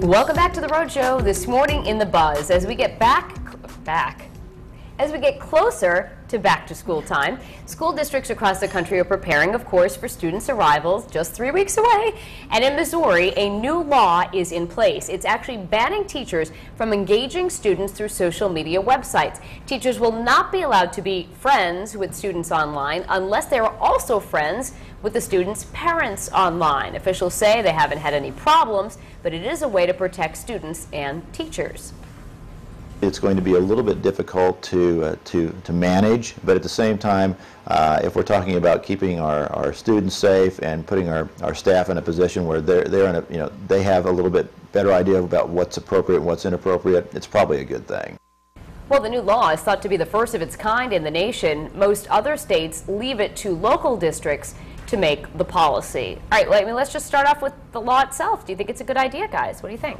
Welcome back to the Road Show. This morning in the buzz, as we get as we get closer to back to school time, school districts across the country are preparing, of course, for students' arrivals just 3 weeks away. And in Missouri, a new law is in place. It's actually banning teachers from engaging students through social media websites. Teachers will not be allowed to be friends with students online unless they are also friends with the students' parents online. Officials say they haven't had any problems, but it is a way to protect students and teachers. It's going to be a little bit difficult to manage, but at the same time, if we're talking about keeping our students safe and putting our staff in a position where they're in a, they have a little bit better idea about what's appropriate and what's inappropriate, it's probably a good thing. Well, the new law is thought to be the first of its kind in the nation. Most other states leave it to local districts to make the policy. All right, let's just start off with the law itself. Do you think it's a good idea, guys? What do you think?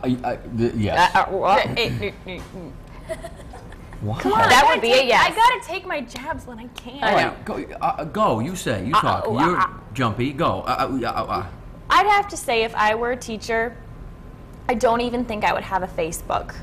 Yes. Come on, that would be a yes. I gotta take my jabs when I can. All right, go. You say. You talk. You're jumpy. Go. I'd have to say, if I were a teacher, I don't even think I would have a Facebook,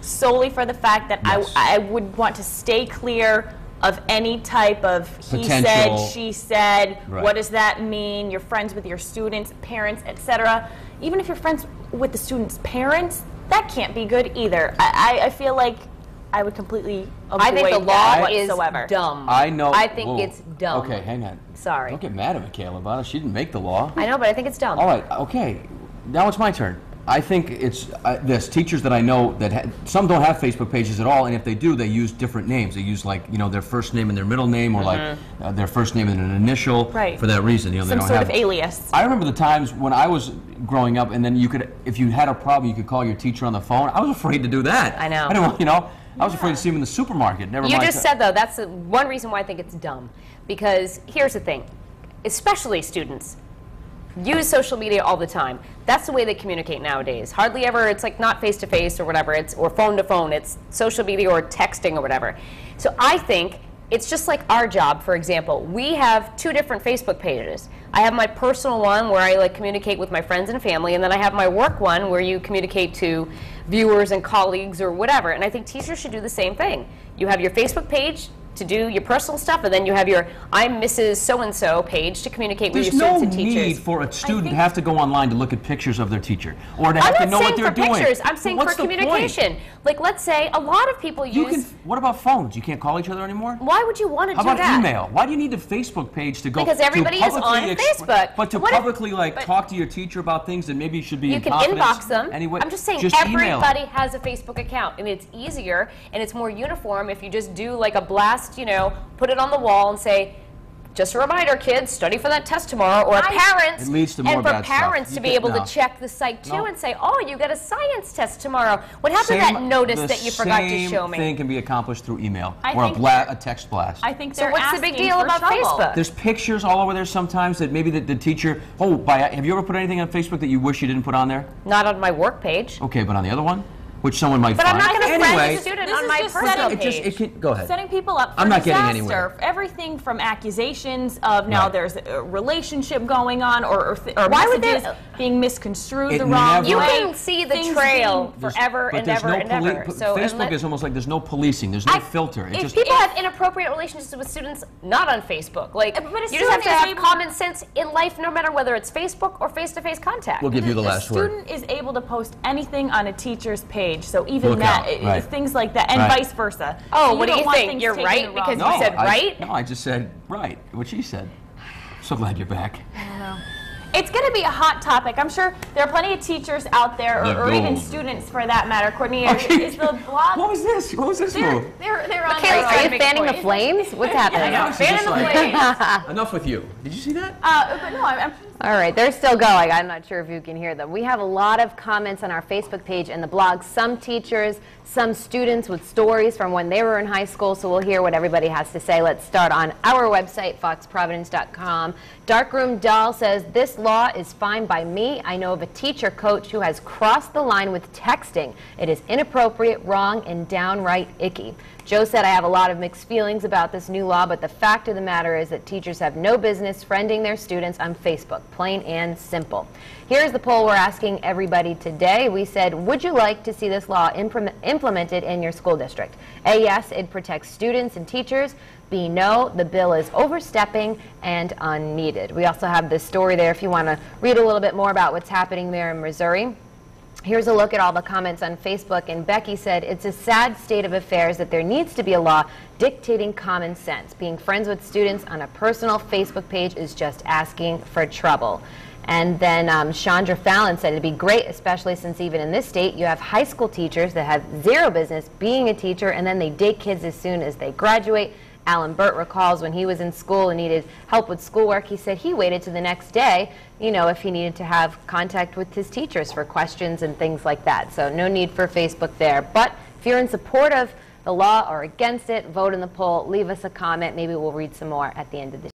solely for the fact that I would want to stay clear of any type of he said, she said, what does that mean? You're friends with your students, parents, etc. Even if you're friends with the students' parents, that can't be good either. I feel like I would completely avoid I think the law whatsoever. is dumb. I know. I think it's dumb. Okay, hang on. Sorry. Don't get mad at Michaela about it. She didn't make the law. I know, but I think it's dumb. All right, okay. Now it's my turn. I think it's there's teachers that I know that some don't have Facebook pages at all, and if they do, they use different names. They use like their first name and their middle name, or like their first name and an initial. Right. For that reason, they Some don't sort have of alias. I remember the times when I was growing up, and then you could, if you had a problem, you could call your teacher on the phone. I was afraid to do that. I know. I didn't, I was afraid to see him in the supermarket. Never You mind. just said, though, that's the one reason why I think it's dumb. Because here's the thing, especially students use social media all the time. That's the way they communicate nowadays. Hardly ever, it's like not face-to-face or whatever, or phone-to-phone. It's social media or texting or whatever. So I think it's just like our job, for example. We have 2 different Facebook pages. I have my personal one where I communicate with my friends and family, and then I have my work one where you communicate to viewers and colleagues or whatever. And I think teachers should do the same thing. You have your Facebook page to do your personal stuff, and then you have your I'm Mrs. So-and-so page to communicate with your students and teachers. There's no need for a student to have to go online to look at pictures of their teacher, or to have to know what they're doing. I'm not saying for pictures, I'm saying for communication. Like, let's say a lot of people use... What about phones? You can't call each other anymore? Why would you want to do that? How about email? Why do you need a Facebook page to go... Because everybody is on Facebook. But to publicly talk to your teacher about things that maybe should be in confidence. You can inbox them. Anyway, I'm just saying everybody has a Facebook account, and it's easier and it's more uniform if you just do like a blast, put it on the wall and say, just a reminder, kids, study for that test tomorrow, or parents, it leads to more and for parents to be able to check the site too and say, oh, you got a science test tomorrow. What happened to that notice that you forgot to show me? The same thing can be accomplished through email or a text blast. I think so. What's the big deal about Facebook? There's pictures all over there sometimes that maybe the teacher, have you ever put anything on Facebook that you wish you didn't put on there? Not on my work page. Okay, but on the other one? Which someone might find. I'm not going to friend a student on my personal page. Go ahead. Setting people up for I'm not disaster. Getting anywhere. Everything from accusations of there's a relationship going on, or why would messages being misconstrued the wrong way. You can see the trail forever and ever and ever. So Facebook is almost like there's no policing. There's no filter. If people have inappropriate relationships with students, not on Facebook. You just have to have common sense in life, no matter whether it's Facebook or face-to-face contact. We'll give you the last word. A student is able to post anything on a teacher's page, so even things like that, and vice versa. Oh, so what do you think? You're right because you said right? No, I just said right, what she said. So glad you're back. I don't know. It's going to be a hot topic. I'm sure there are plenty of teachers out there, or even students for that matter. Courtney, is the blog... What was this? What was this move? They're on are you fanning the flames? What's happening? Fanning the flames. Enough with you. Did you see that? But no, I'm all right, they're still going. I'm not sure if you can hear them. We have a lot of comments on our Facebook page and the blog. Some teachers, some students with stories from when they were in high school, so we'll hear what everybody has to say. Let's start on our website, foxprovidence.com. Darkroom Doll says, this law is fine by me. I know of a teacher coach who has crossed the line with texting. It is inappropriate, wrong, and downright icky. Joe said, I have a lot of mixed feelings about this new law, but the fact of the matter is that teachers have no business friending their students on Facebook. plain and simple. Here's the poll we're asking everybody today. We said, would you like to see this law implemented in your school district? A, yes, it protects students and teachers. B, no, the bill is overstepping and unneeded. We also have this story there if you want to read a little bit more about what's happening there in Missouri. Here's a look at all the comments on Facebook, and Becky said, it's a sad state of affairs that there needs to be a law dictating common sense. Being friends with students on a personal Facebook page is just asking for trouble. And then Chandra Fallon said it'd be great, especially since even in this state you have high school teachers that have zero business being a teacher, and then they date kids as soon as they graduate. Alan Burt recalls when he was in school and needed help with schoolwork, he said he waited to the next day, you know, if he needed to have contact with his teachers for questions and things like that. So no need for Facebook there. But if you're in support of the law or against it, vote in the poll, leave us a comment. Maybe we'll read some more at the end of the